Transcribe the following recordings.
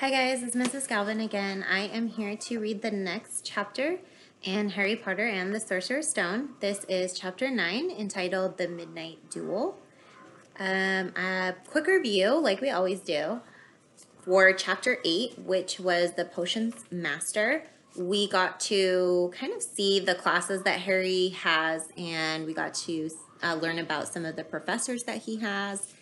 Hi guys, it's Mrs. Galvin again. I am here to read the next chapter in Harry Potter and the Sorcerer's Stone. This is chapter 9 entitled The Midnight Duel. A quick review, like we always do, for chapter 8, which was the Potions Master. We got to kind of see the classes that Harry has, and we got to learn about some of the professors that he has.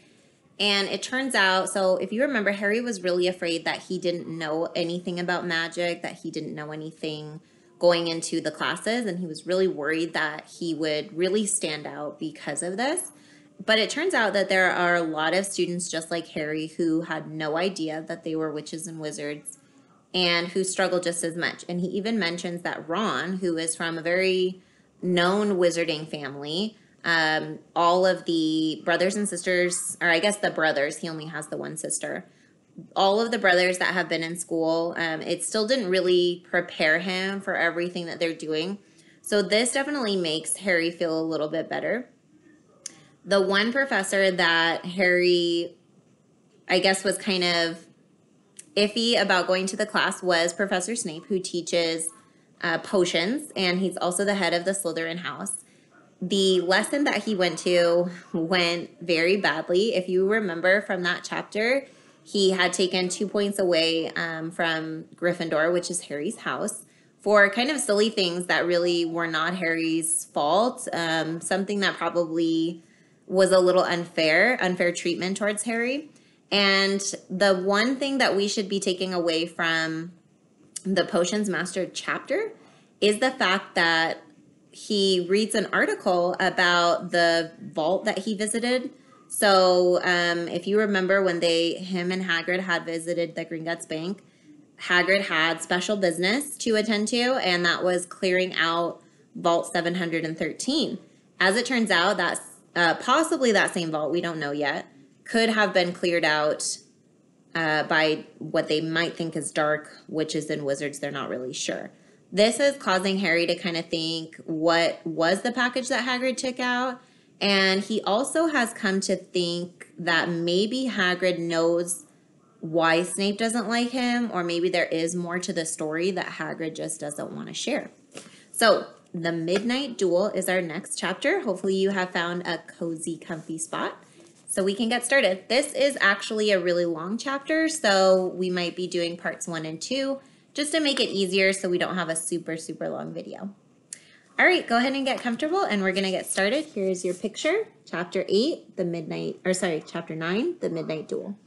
And it turns out, so if you remember, Harry was really afraid that he didn't know anything about magic, that he didn't know anything going into the classes, and he was really worried that he would really stand out because of this. But it turns out that there are a lot of students just like Harry who had no idea that they were witches and wizards and who struggled just as much. And he even mentions that Ron, who is from a very known wizarding family, all of the brothers and sisters, or I guess the brothers, he only has the one sister, all of the brothers that have been in school, it still didn't really prepare him for everything that they're doing. So this definitely makes Harry feel a little bit better. The one professor that Harry, I guess, was kind of iffy about going to the class was Professor Snape, who teaches potions, and he's also the head of the Slytherin house. The lesson that he went to went very badly. If you remember from that chapter, he had taken 2 points away from Gryffindor, which is Harry's house, for kind of silly things that really were not Harry's fault. Something that probably was a little unfair treatment towards Harry. And the one thing that we should be taking away from the Potions Master chapter is the fact that he reads an article about the vault that he visited. So if you remember when him and Hagrid had visited the Gringotts Bank, Hagrid had special business to attend to, and that was clearing out Vault 713. As it turns out, that's possibly that same vault, we don't know yet, could have been cleared out by what they might think is dark witches and wizards. They're not really sure. This is causing Harry to kind of think, what was the package that Hagrid took out? And he also has come to think that maybe Hagrid knows why Snape doesn't like him, or maybe there is more to the story that Hagrid just doesn't want to share. So the Midnight Duel is our next chapter. Hopefully you have found a cozy, comfy spot so we can get started. This is actually a really long chapter, so we might be doing parts 1 and 2 just to make it easier so we don't have a super, super long video. All right, go ahead and get comfortable, and we're gonna get started. Here's your picture, chapter 9, The Midnight Duel.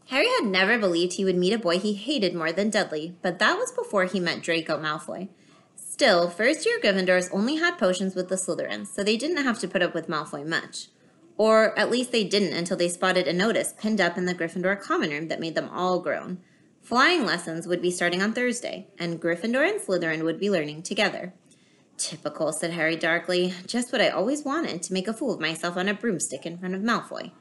Harry had never believed he would meet a boy he hated more than Dudley, but that was before he met Draco Malfoy. Still, first-year Gryffindors only had potions with the Slytherins, so they didn't have to put up with Malfoy much. Or at least they didn't until they spotted a notice pinned up in the Gryffindor common room that made them all groan. Flying lessons would be starting on Thursday, and Gryffindor and Slytherin would be learning together. Typical, said Harry darkly. Just what I always wanted, to make a fool of myself on a broomstick in front of Malfoy.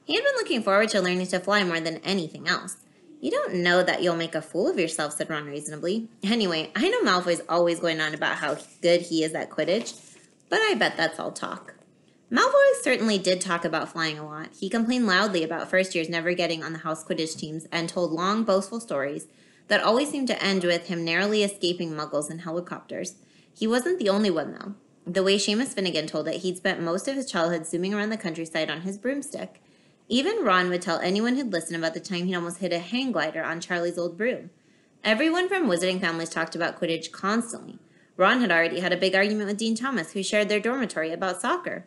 He had been looking forward to learning to fly more than anything else. You don't know that you'll make a fool of yourself, said Ron reasonably. Anyway, I know Malfoy's always going on about how good he is at Quidditch, but I bet that's all talk. Malfoy certainly did talk about flying a lot. He complained loudly about first years never getting on the house Quidditch teams and told long, boastful stories that always seemed to end with him narrowly escaping muggles in helicopters. He wasn't the only one, though. The way Seamus Finnegan told it, he'd spent most of his childhood zooming around the countryside on his broomstick. Even Ron would tell anyone who'd listen about the time he'd almost hit a hang glider on Charlie's old broom. Everyone from wizarding families talked about Quidditch constantly. Ron had already had a big argument with Dean Thomas, who shared their dormitory, about soccer.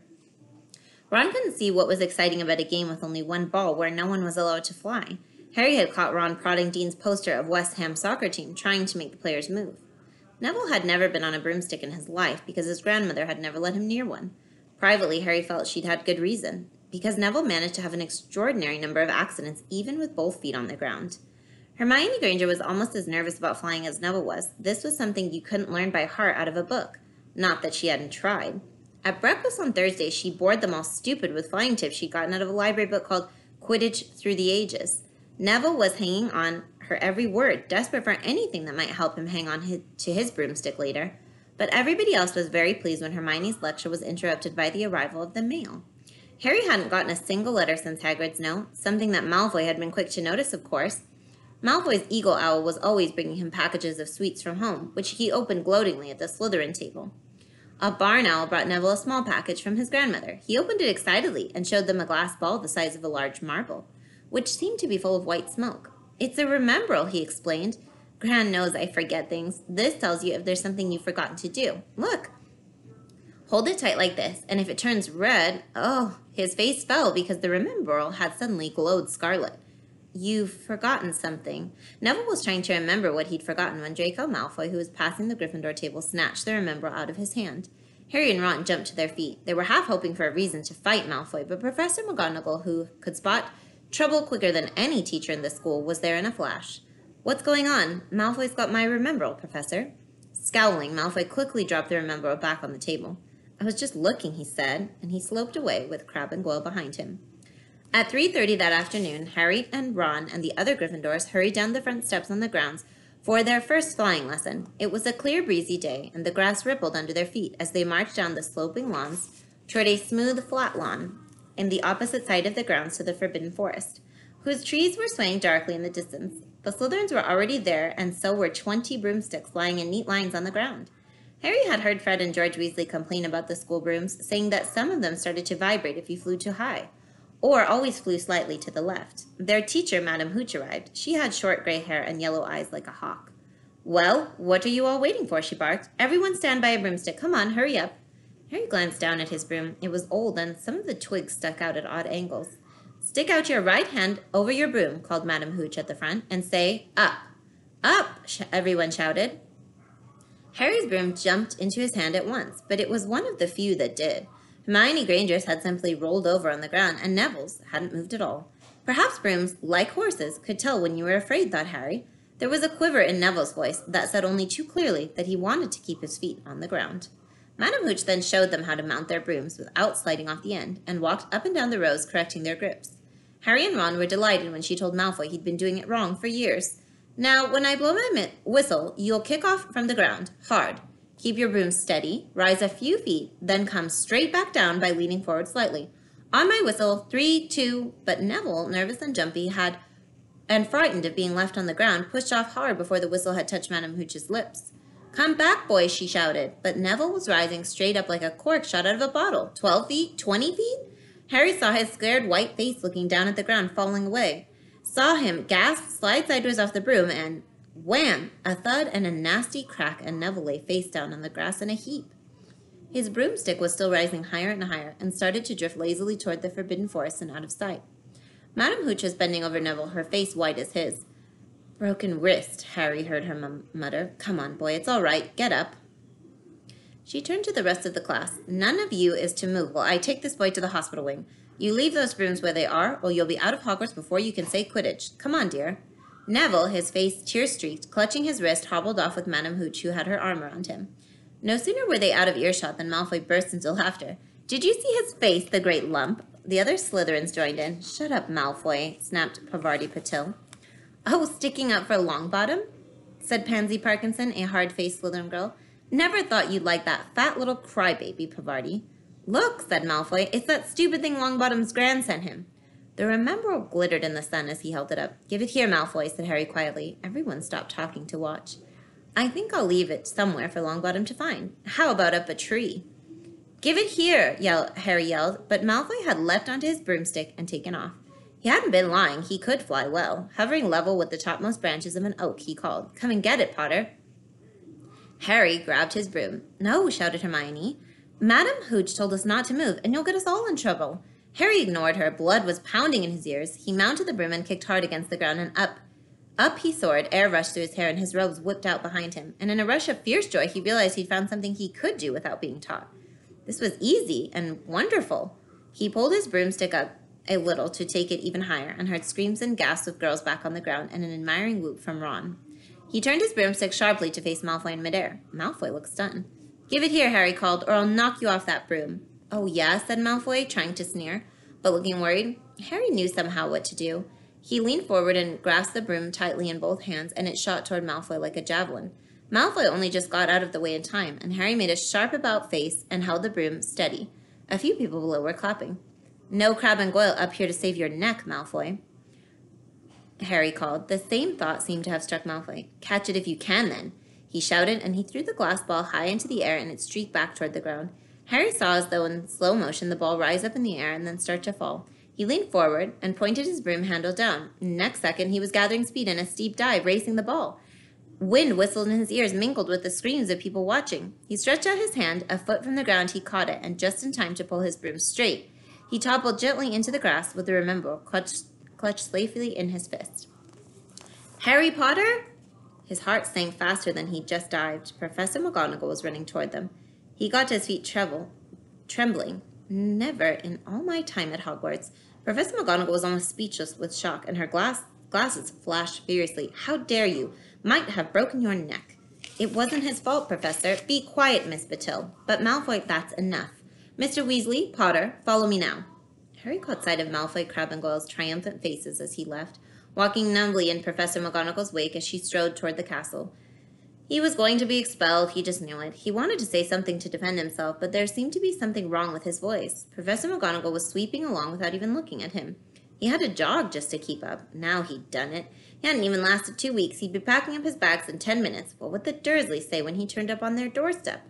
Ron couldn't see what was exciting about a game with only one ball where no one was allowed to fly. Harry had caught Ron prodding Dean's poster of West Ham's soccer team, trying to make the players move. Neville had never been on a broomstick in his life because his grandmother had never let him near one. Privately, Harry felt she'd had good reason, because Neville managed to have an extraordinary number of accidents even with both feet on the ground. Hermione Granger was almost as nervous about flying as Neville was. This was something you couldn't learn by heart out of a book. Not that she hadn't tried. At breakfast on Thursday, she bored them all stupid with flying tips she'd gotten out of a library book called Quidditch Through the Ages. Neville was hanging on her every word, desperate for anything that might help him hang on to his broomstick later. But everybody else was very pleased when Hermione's lecture was interrupted by the arrival of the mail. Harry hadn't gotten a single letter since Hagrid's note, something that Malfoy had been quick to notice, of course. Malfoy's eagle owl was always bringing him packages of sweets from home, which he opened gloatingly at the Slytherin table. A barn owl brought Neville a small package from his grandmother. He opened it excitedly and showed them a glass ball the size of a large marble, which seemed to be full of white smoke. "It's a remembrall," he explained. "Gran knows I forget things. This tells you if there's something you've forgotten to do. Look. Hold it tight like this, and if it turns red..." Oh, his face fell because the remembrall had suddenly glowed scarlet. "You've forgotten something." Neville was trying to remember what he'd forgotten when Draco Malfoy, who was passing the Gryffindor table, snatched the remembrall out of his hand. Harry and Ron jumped to their feet. They were half hoping for a reason to fight Malfoy, but Professor McGonagall, who could spot trouble quicker than any teacher in the school, was there in a flash. "What's going on? Malfoy's got my remembrall, Professor." Scowling, Malfoy quickly dropped the remembrall back on the table. "I was just looking," he said, and he sloped away with Crabbe and Goyle behind him. At 3:30 that afternoon, Harry and Ron and the other Gryffindors hurried down the front steps on the grounds for their first flying lesson. It was a clear, breezy day, and the grass rippled under their feet as they marched down the sloping lawns toward a smooth, flat lawn in the opposite side of the grounds to the Forbidden Forest, whose trees were swaying darkly in the distance. The Slytherins were already there, and so were 20 broomsticks lying in neat lines on the ground. Harry had heard Fred and George Weasley complain about the school brooms, saying that some of them started to vibrate if you flew too high, or always flew slightly to the left. Their teacher, Madame Hooch, arrived. She had short gray hair and yellow eyes like a hawk. "Well, what are you all waiting for?" she barked. "Everyone stand by a broomstick. Come on, hurry up." Harry glanced down at his broom. It was old, and some of the twigs stuck out at odd angles. "Stick out your right hand over your broom," called Madame Hooch at the front, "and say, 'Up.'" "Up!" everyone shouted. Harry's broom jumped into his hand at once, but it was one of the few that did. Hermione Granger's had simply rolled over on the ground, and Neville's hadn't moved at all. Perhaps brooms, like horses, could tell when you were afraid, thought Harry. There was a quiver in Neville's voice that said only too clearly that he wanted to keep his feet on the ground. Madame Hooch then showed them how to mount their brooms without sliding off the end, and walked up and down the rows correcting their grips. Harry and Ron were delighted when she told Malfoy he'd been doing it wrong for years. "Now, when I blow my whistle, you'll kick off from the ground, hard. Keep your broom steady, rise a few feet, then come straight back down by leaning forward slightly. On my whistle, 3, 2, but Neville, nervous and jumpy, and frightened of being left on the ground, pushed off hard before the whistle had touched Madame Hooch's lips. "Come back, boys," she shouted, but Neville was rising straight up like a cork shot out of a bottle. 12 feet? 20 feet? Harry saw his scared white face looking down at the ground, falling away. Saw him gasp, slide sideways off the broom, and wham! A thud and a nasty crack, and Neville lay face down on the grass in a heap. His broomstick was still rising higher and higher, and started to drift lazily toward the Forbidden Forest and out of sight. Madame Hooch was bending over Neville, her face white as his. "Broken wrist," Harry heard her mutter. "Come on, boy, it's all right. Get up." She turned to the rest of the class. "None of you is to move while I take this boy to the hospital wing. You leave those brooms where they are, or you'll be out of Hogwarts before you can say Quidditch. Come on, dear." Neville, his face tear-streaked, clutching his wrist, hobbled off with Madame Hooch, who had her arm around him. No sooner were they out of earshot than Malfoy burst into laughter. "Did you see his face, the great lump?" The other Slytherins joined in. "Shut up, Malfoy," snapped Parvati Patil. "Oh, sticking up for Longbottom?" said Pansy Parkinson, a hard-faced Slytherin girl. "Never thought you'd like that fat little crybaby, Parvati." "Look," said Malfoy, "it's that stupid thing Longbottom's gran sent him." The remembrall glittered in the sun as he held it up. "Give it here, Malfoy," said Harry quietly. Everyone stopped talking to watch. "I think I'll leave it somewhere for Longbottom to find. How about up a tree?" "Give it here," Harry yelled, but Malfoy had leapt onto his broomstick and taken off. He hadn't been lying. He could fly well. Hovering level with the topmost branches of an oak, he called, "Come and get it, Potter." Harry grabbed his broom. "No," shouted Hermione. "Madame Hooch told us not to move, and you'll get us all in trouble." Harry ignored her. Blood was pounding in his ears. He mounted the broom and kicked hard against the ground, and up. Up he soared. Air rushed through his hair, and his robes whipped out behind him. And in a rush of fierce joy, he realized he'd found something he could do without being taught. This was easy and wonderful. He pulled his broomstick up a little to take it even higher, and heard screams and gasps of girls back on the ground, and an admiring whoop from Ron. He turned his broomstick sharply to face Malfoy in midair. Malfoy looked stunned. "Give it here," Harry called, "or I'll knock you off that broom." "Oh, yeah?" said Malfoy, trying to sneer, but looking worried. Harry knew somehow what to do. He leaned forward and grasped the broom tightly in both hands, and it shot toward Malfoy like a javelin. Malfoy only just got out of the way in time, and Harry made a sharp about face and held the broom steady. A few people below were clapping. "No Crabbe and Goyle up here to save your neck, Malfoy," Harry called. The same thought seemed to have struck Malfoy. "Catch it if you can, then," he shouted, and he threw the glass ball high into the air and it streaked back toward the ground. Harry saw, as though in slow motion, the ball rise up in the air and then start to fall. He leaned forward and pointed his broom handle down. Next second, he was gathering speed in a steep dive, racing the ball. Wind whistled in his ears, mingled with the screams of people watching. He stretched out his hand. A foot from the ground, he caught it, and just in time to pull his broom straight. He toppled gently into the grass with the remover clutched safely in his fist. "Harry Potter?" His heart sank faster than he'd just dived. Professor McGonagall was running toward them. He got to his feet trembling. Never in all my time at Hogwarts. Professor McGonagall was almost speechless with shock, and her glasses flashed furiously. "How dare you? Might have broken your neck." "It wasn't his fault, Professor." "Be quiet, Miss Batil." "But Malfoy, that's enough. Mr. Weasley, Potter, follow me now." Harry caught sight of Malfoy, Crabbe, and Goyle's triumphant faces as he left, walking numbly in Professor McGonagall's wake as she strode toward the castle. He was going to be expelled, he just knew it. He wanted to say something to defend himself, but there seemed to be something wrong with his voice. Professor McGonagall was sweeping along without even looking at him. He had to jog just to keep up. Now he'd done it. He hadn't even lasted 2 weeks. He'd be packing up his bags in 10 minutes. What would the Dursleys say when he turned up on their doorstep?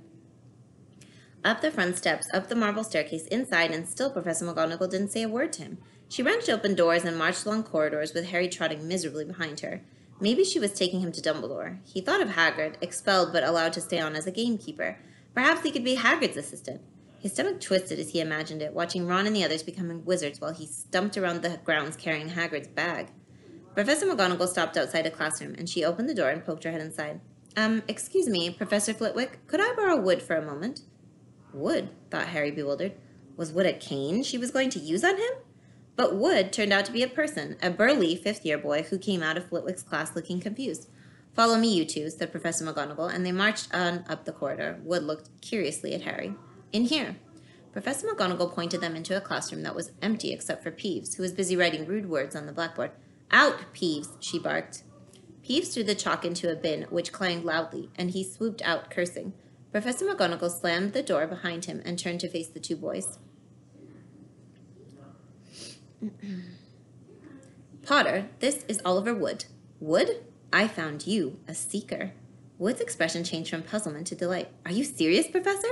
Up the front steps, up the marble staircase, inside, and still Professor McGonagall didn't say a word to him. She wrenched open doors and marched along corridors with Harry trotting miserably behind her. Maybe she was taking him to Dumbledore. He thought of Hagrid, expelled but allowed to stay on as a gamekeeper. Perhaps he could be Hagrid's assistant. His stomach twisted as he imagined it, watching Ron and the others becoming wizards while he stumped around the grounds carrying Hagrid's bag. Professor McGonagall stopped outside a classroom, and she opened the door and poked her head inside. Excuse me, Professor Flitwick, could I borrow wood for a moment?" Wood, thought Harry, bewildered. Was wood a cane she was going to use on him? But Wood turned out to be a person, a burly fifth-year boy who came out of Flitwick's class looking confused. "Follow me, you two," said Professor McGonagall, and they marched on up the corridor. Wood looked curiously at Harry. "In here." Professor McGonagall pointed them into a classroom that was empty except for Peeves, who was busy writing rude words on the blackboard. "Out, Peeves," she barked. Peeves threw the chalk into a bin, which clanged loudly, and he swooped out, cursing. Professor McGonagall slammed the door behind him and turned to face the two boys. "Potter, this is Oliver Wood." "Wood? I found you, a seeker." Wood's expression changed from puzzlement to delight. "Are you serious, Professor?"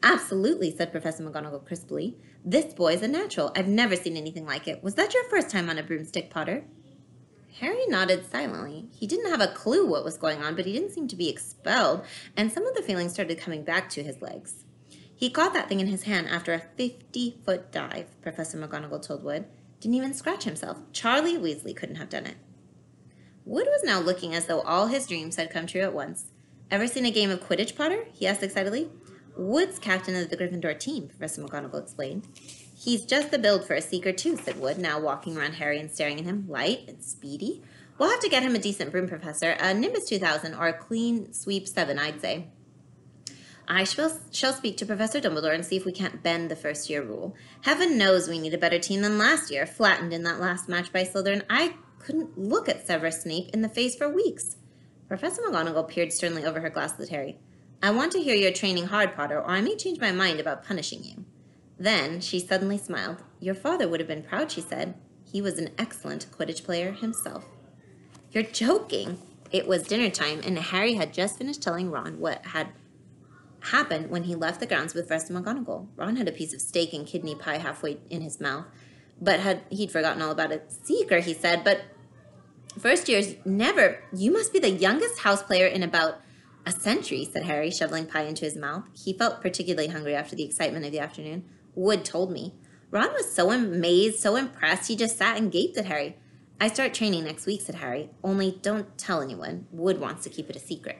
"Absolutely," said Professor McGonagall crisply. "This boy's a natural. I've never seen anything like it. Was that your first time on a broomstick, Potter?" Harry nodded silently. He didn't have a clue what was going on, but he didn't seem to be expelled, and some of the feelings started coming back to his legs. "He caught that thing in his hand after a 50-foot dive," Professor McGonagall told Wood. "Didn't even scratch himself. Charlie Weasley couldn't have done it." Wood was now looking as though all his dreams had come true at once. "Ever seen a game of Quidditch, Potter?" he asked excitedly. "Wood's captain of the Gryffindor team," Professor McGonagall explained. "He's just the build for a seeker, too," said Wood, now walking around Harry and staring at him. "Light and speedy. We'll have to get him a decent broom, Professor. A Nimbus 2000 or a clean sweep 7, I'd say." "I shall speak to Professor Dumbledore and see if we can't bend the first-year rule. Heaven knows we need a better team than last year, flattened in that last match by Slytherin. I couldn't look at Severus Snape in the face for weeks." Professor McGonagall peered sternly over her glasses at Harry. "I want to hear you're training hard, Potter, or I may change my mind about punishing you." Then she suddenly smiled. "Your father would have been proud," she said. "He was an excellent Quidditch player himself." "You're joking." It was dinner time, and Harry had just finished telling Ron what had happened when he left the grounds with Professor McGonagall. Ron had a piece of steak and kidney pie halfway in his mouth, but he'd forgotten all about it. "Seeker," he said, "but first years never. You must be the youngest house player in about a century," said Harry, shoveling pie into his mouth. He felt particularly hungry after the excitement of the afternoon. "Wood told me." Ron was so amazed, so impressed, he just sat and gaped at Harry. "I start training next week," said Harry. "Only don't tell anyone. Wood wants to keep it a secret."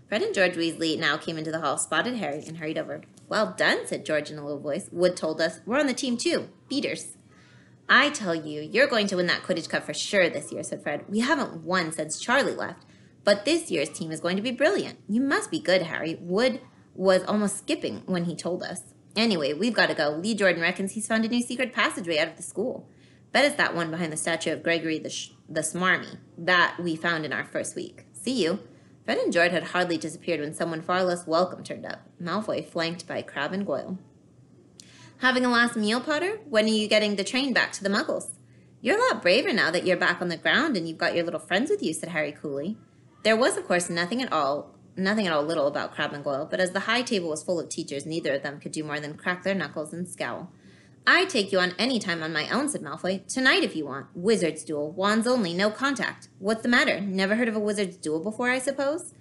Fred and George Weasley now came into the hall, spotted Harry, and hurried over. "Well done," said George in a low voice. "Wood told us. We're on the team, too. Beaters." "I tell you, you're going to win that Quidditch Cup for sure this year," said Fred. "We haven't won since Charlie left. But this year's team is going to be brilliant. You must be good, Harry. Wood was almost skipping when he told us. Anyway, we've got to go. Lee Jordan reckons he's found a new secret passageway out of the school. Bet it's that one behind the statue of Gregory the Smarmy that we found in our first week. See you." Fred and George had hardly disappeared when someone far less welcome turned up. Malfoy, flanked by Crabbe and Goyle. Having a last meal, Potter? When are you getting the train back to the Muggles? You're a lot braver now that you're back on the ground and you've got your little friends with you, said Harry coolly. There was, of course, nothing at all little about Crabbe and Goyle, but as the high table was full of teachers, neither of them could do more than crack their knuckles and scowl. I'd take you on any time on my own, said Malfoy. Tonight if you want. Wizard's duel. Wands only, no contact. What's the matter? Never heard of a wizard's duel before, I suppose?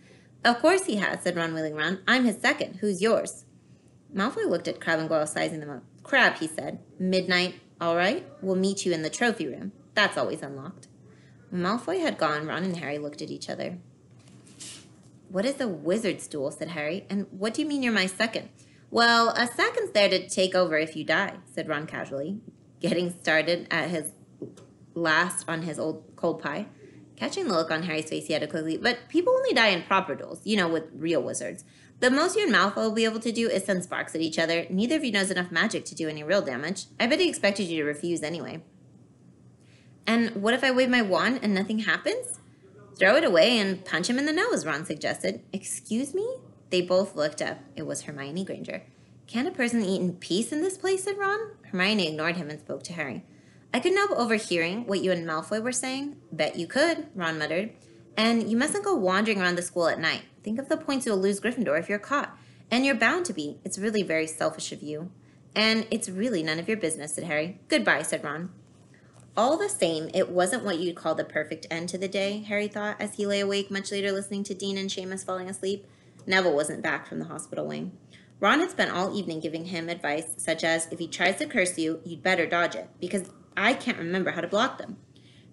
Of course he has, said Ron, wheeling round. I'm his second. Who's yours? Malfoy looked at Crabbe and Goyle, sizing them up. Crabbe, he said. Midnight, all right? We'll meet you in the trophy room. That's always unlocked. When Malfoy had gone, Ron and Harry looked at each other. What is a wizard's duel, said Harry, and what do you mean you're my second? Well, a second's there to take over if you die, said Ron casually, getting started at his last on his old cold pie. Catching the look on Harry's face, he added quickly, but people only die in proper duels, with real wizards. The most you and Malfoy will be able to do is send sparks at each other. Neither of you knows enough magic to do any real damage. I bet he expected you to refuse anyway. And what if I wave my wand and nothing happens? Throw it away and punch him in the nose, Ron suggested. Excuse me? They both looked up. It was Hermione Granger. Can't a person eat in peace in this place, said Ron. Hermione ignored him and spoke to Harry. I couldn't help overhearing what you and Malfoy were saying. Bet you could, Ron muttered. And you mustn't go wandering around the school at night. Think of the points you'll lose Gryffindor if you're caught. And you're bound to be. It's really very selfish of you. And it's really none of your business, said Harry. Goodbye, said Ron. All the same, it wasn't what you'd call the perfect end to the day, Harry thought, as he lay awake much later listening to Dean and Seamus falling asleep. Neville wasn't back from the hospital wing. Ron had spent all evening giving him advice, such as, if he tries to curse you, you'd better dodge it, because I can't remember how to block them.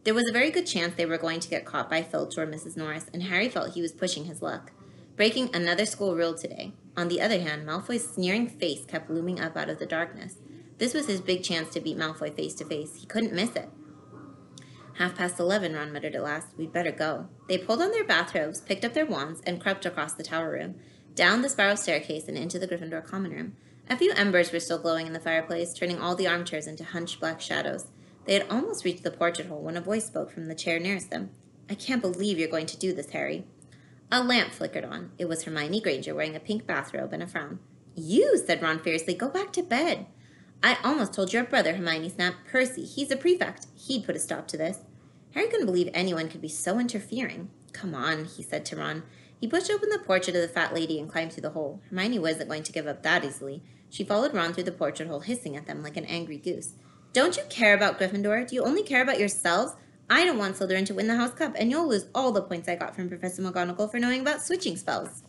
There was a very good chance they were going to get caught by Filch or Mrs. Norris, and Harry felt he was pushing his luck, breaking another school rule today. On the other hand, Malfoy's sneering face kept looming up out of the darkness. This was his big chance to beat Malfoy face to face. He couldn't miss it. 11:30, Ron muttered at last. We'd better go. They pulled on their bathrobes, picked up their wands, and crept across the tower room, down the spiral staircase and into the Gryffindor common room. A few embers were still glowing in the fireplace, turning all the armchairs into hunched black shadows. They had almost reached the portrait hole when a voice spoke from the chair nearest them. I can't believe you're going to do this, Harry. A lamp flickered on. It was Hermione Granger wearing a pink bathrobe and a frown. You, said Ron fiercely, go back to bed. I almost told your brother, Hermione snapped. Percy, he's a prefect. He'd put a stop to this. Harry couldn't believe anyone could be so interfering. Come on, he said to Ron. He pushed open the portrait of the fat lady and climbed through the hole. Hermione wasn't going to give up that easily. She followed Ron through the portrait hole, hissing at them like an angry goose. Don't you care about Gryffindor? Do you only care about yourselves? I don't want Slytherin to win the House Cup, and you'll lose all the points I got from Professor McGonagall for knowing about switching spells.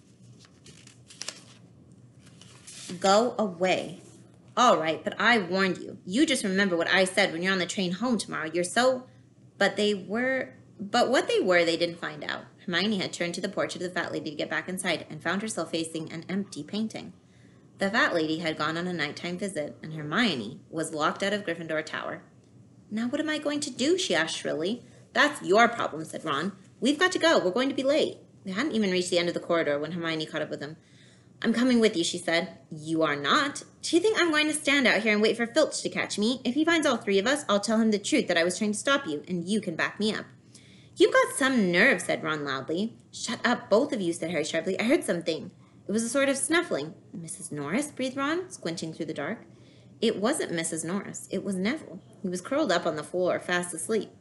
Go away. All right, but I warned you. You just remember what I said when you're on the train home tomorrow. You're so... But what they were, they didn't find out. Hermione had turned to the portrait of the fat lady to get back inside and found herself facing an empty painting. The fat lady had gone on a nighttime visit, and Hermione was locked out of Gryffindor Tower. Now what am I going to do? She asked shrilly. That's your problem, said Ron. We've got to go. We're going to be late. They hadn't even reached the end of the corridor when Hermione caught up with them. I'm coming with you, she said. You are not. Do you think I'm going to stand out here and wait for Filch to catch me? If he finds all three of us, I'll tell him the truth that I was trying to stop you, and you can back me up. You've got some nerve, said Ron loudly. Shut up, both of you, said Harry sharply. I heard something. It was a sort of snuffling. Mrs. Norris, breathed Ron, squinting through the dark. It wasn't Mrs. Norris. It was Neville. He was curled up on the floor, fast asleep.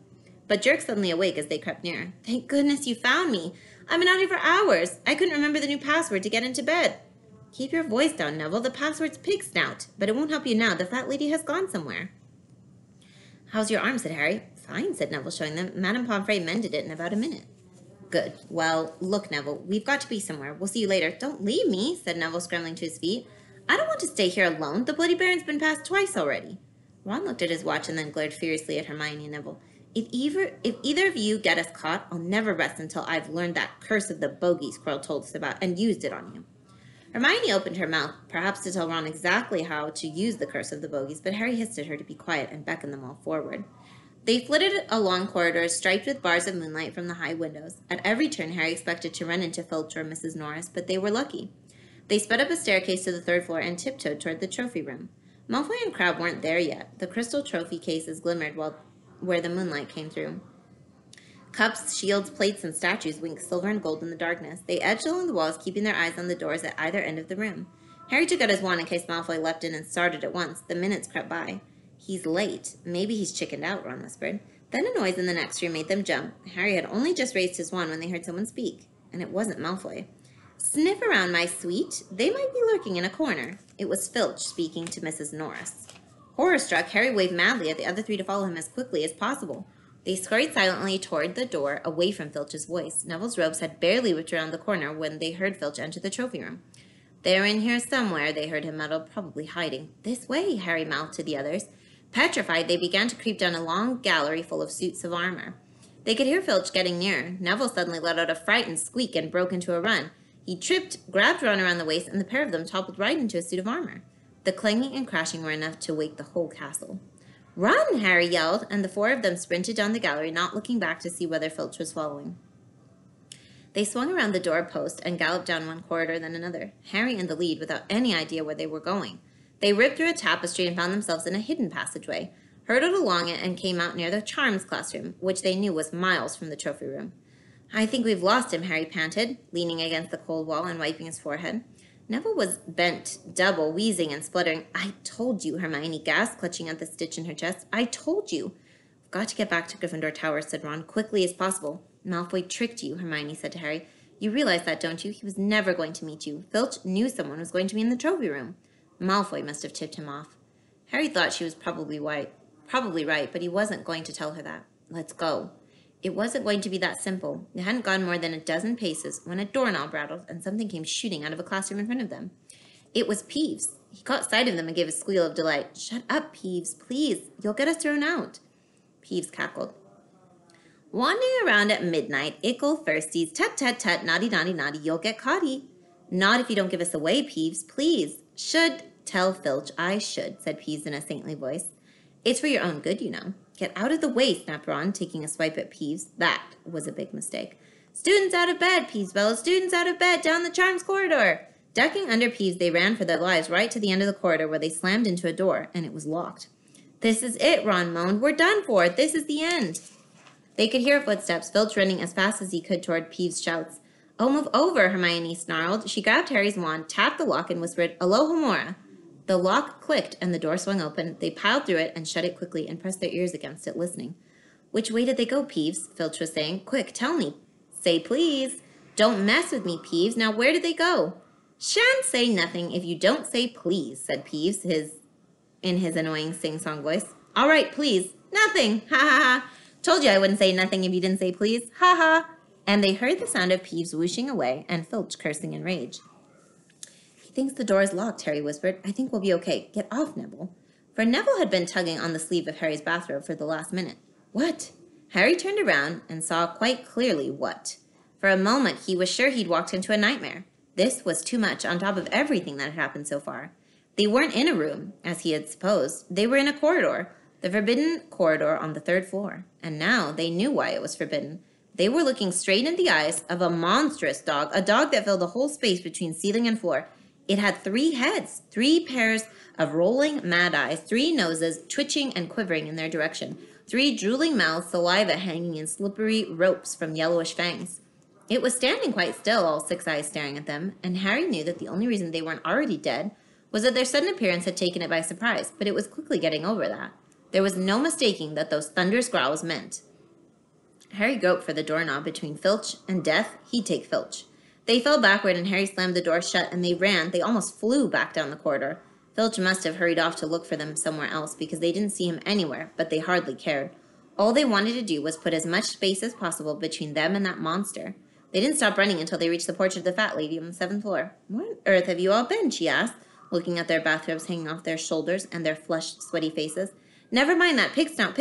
But jerked suddenly awake as they crept nearer. Thank goodness you found me. I've been out here for hours. I couldn't remember the new password to get into bed. Keep your voice down, Neville. The password's pig snout. But it won't help you now. The fat lady has gone somewhere. How's your arm, said Harry. Fine, said Neville, showing them. Madame Pomfrey mended it in about a minute. Good. Well, look, Neville, we've got to be somewhere. We'll see you later. Don't leave me, said Neville, scrambling to his feet. I don't want to stay here alone. The Bloody Baron's been passed twice already. Ron looked at his watch and then glared furiously at Hermione and Neville. If either of you get us caught, I'll never rest until I've learned that curse of the bogies Quirrell told us about and used it on you. Hermione opened her mouth, perhaps to tell Ron exactly how to use the curse of the bogies, but Harry hissed at her to be quiet and beckoned them all forward. They flitted along corridors striped with bars of moonlight from the high windows. At every turn, Harry expected to run into Filch or Mrs. Norris, but they were lucky. They sped up a staircase to the third floor and tiptoed toward the trophy room. Malfoy and Crabbe weren't there yet. The crystal trophy cases glimmered where the moonlight came through. Cups, shields, plates, and statues winked silver and gold in the darkness. They edged along the walls, keeping their eyes on the doors at either end of the room. Harry took out his wand in case Malfoy leapt in and started at once. The minutes crept by. He's late. Maybe he's chickened out, Ron whispered. Then a noise in the next room made them jump. Harry had only just raised his wand when they heard someone speak, and it wasn't Malfoy. Sniff around, my sweet. They might be lurking in a corner. It was Filch speaking to Mrs. Norris. Horror-struck, Harry waved madly at the other three to follow him as quickly as possible. They scurried silently toward the door, away from Filch's voice. Neville's robes had barely whipped around the corner when they heard Filch enter the trophy room. They're in here somewhere, they heard him mutter, probably hiding. This way, Harry mouthed to the others. Petrified, they began to creep down a long gallery full of suits of armor. They could hear Filch getting nearer. Neville suddenly let out a frightened squeak and broke into a run. He tripped, grabbed Ron around the waist, and the pair of them toppled right into a suit of armor. The clanging and crashing were enough to wake the whole castle. Run, Harry yelled, and the four of them sprinted down the gallery, not looking back to see whether Filch was following. They swung around the door-post and galloped down one corridor then another, Harry in the lead without any idea where they were going. They ripped through a tapestry and found themselves in a hidden passageway, hurtled along it and came out near the Charms classroom, which they knew was miles from the trophy room. I think we've lost him, Harry panted, leaning against the cold wall and wiping his forehead. Neville was bent double, wheezing and spluttering. I told you, Hermione gasped, clutching at the stitch in her chest. I told you. We've got to get back to Gryffindor Tower, said Ron, quickly as possible. Malfoy tricked you, Hermione said to Harry. You realize that, don't you? He was never going to meet you. Filch knew someone was going to be in the trophy room. Malfoy must have tipped him off. Harry thought she was probably right, but he wasn't going to tell her that. Let's go. It wasn't going to be that simple. They hadn't gone more than a dozen paces when a doorknob rattled and something came shooting out of a classroom in front of them. It was Peeves. He caught sight of them and gave a squeal of delight. Shut up, Peeves, please. You'll get us thrown out. Peeves cackled. Wandering around at midnight, ickle thirsties, tut, naughty, you'll get caughty. Not if you don't give us away, Peeves, please. Should tell Filch I should, said Peeves in a saintly voice. It's for your own good, you know. Get out of the way, snapped Ron, taking a swipe at Peeves. That was a big mistake. Students out of bed, Peeves bellowed. Students out of bed, down the Charms corridor. Ducking under Peeves, they ran for their lives right to the end of the corridor where they slammed into a door, and it was locked. This is it, Ron moaned. We're done for. This is the end. They could hear footsteps, Filch running as fast as he could toward Peeves' shouts. Oh, move over, Hermione snarled. She grabbed Harry's wand, tapped the lock, and whispered, Alohomora. The lock clicked, and the door swung open. They piled through it and shut it quickly and pressed their ears against it, listening. Which way did they go, Peeves? Filch was saying. Quick, tell me. Say please. Don't mess with me, Peeves. Now where did they go? Shan't say nothing if you don't say please, said Peeves, in his annoying sing-song voice. All right, please. Nothing. Ha ha ha. Told you I wouldn't say nothing if you didn't say please. Ha ha. And they heard the sound of Peeves whooshing away and Filch cursing in rage. He thinks the door is locked, Harry whispered. I think we'll be okay. Get off, Neville. For Neville had been tugging on the sleeve of Harry's bathrobe for the last minute. What? Harry turned around and saw quite clearly what. For a moment, he was sure he'd walked into a nightmare. This was too much on top of everything that had happened so far. They weren't in a room, as he had supposed. They were in a corridor, the forbidden corridor on the 3rd floor. And now they knew why it was forbidden. They were looking straight in the eyes of a monstrous dog, a dog that filled the whole space between ceiling and floor. It had 3 heads, 3 pairs of rolling mad eyes, 3 noses twitching and quivering in their direction, 3 drooling mouths, saliva hanging in slippery ropes from yellowish fangs. It was standing quite still, all 6 eyes staring at them, and Harry knew that the only reason they weren't already dead was that their sudden appearance had taken it by surprise, but it was quickly getting over that. There was no mistaking that those thunderous growls meant. Harry groped for the doorknob. Between Filch and death, he'd take Filch. They fell backward and Harry slammed the door shut and they ran. They almost flew back down the corridor. Filch must have hurried off to look for them somewhere else because they didn't see him anywhere, but they hardly cared. All they wanted to do was put as much space as possible between them and that monster. They didn't stop running until they reached the porch of the fat lady on the 7th floor. Where on earth have you all been? She asked, looking at their bathrobes hanging off their shoulders and their flushed, sweaty faces. Never mind that. Pig snout,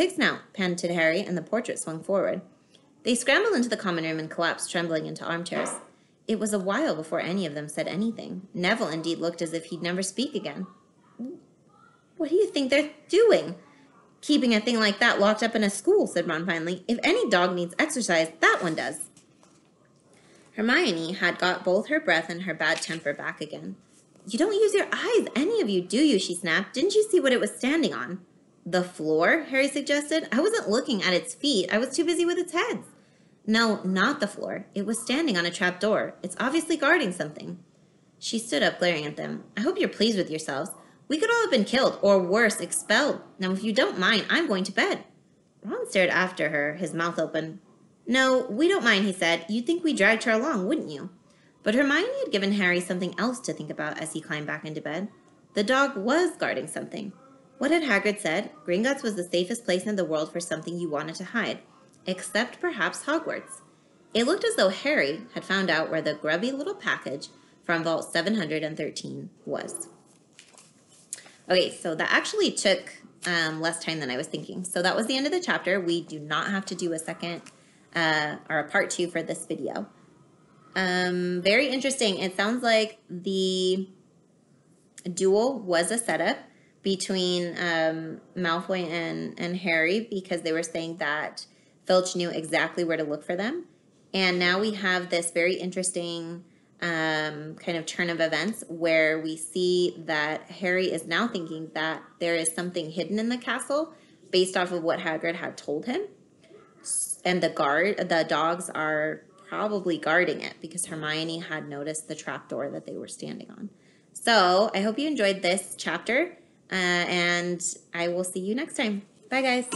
panted Harry, and the portrait swung forward. They scrambled into the common room and collapsed, trembling into armchairs. It was a while before any of them said anything. Neville indeed looked as if he'd never speak again. What do you think they're doing? Keeping a thing like that locked up in a school, said Ron finally. If any dog needs exercise, that one does. Hermione had got both her breath and her bad temper back again. You don't use your eyes, any of you, do you? She snapped. Didn't you see what it was standing on? The floor, Harry suggested. I wasn't looking at its feet. I was too busy with its heads. No, not the floor. It was standing on a trap door. It's obviously guarding something. She stood up, glaring at them. I hope you're pleased with yourselves. We could all have been killed, or worse, expelled. Now, if you don't mind, I'm going to bed. Ron stared after her, his mouth open. No, we don't mind, he said. You'd think we dragged her along, wouldn't you? But Hermione had given Harry something else to think about as he climbed back into bed. The dog was guarding something. What had Hagrid said? Gringotts was the safest place in the world for something you wanted to hide. Except perhaps Hogwarts. It looked as though Harry had found out where the grubby little package from Vault 713 was. Okay, so that actually took less time than I was thinking. So that was the end of the chapter. We do not have to do a second or a part 2 for this video. Very interesting. It sounds like the duel was a setup between Malfoy and Harry, because they were saying that Filch knew exactly where to look for them. And now we have this very interesting kind of turn of events where we see that Harry is now thinking that there is something hidden in the castle based off of what Hagrid had told him. And the dogs are probably guarding it because Hermione had noticed the trapdoor that they were standing on. So I hope you enjoyed this chapter, and I will see you next time. Bye, guys.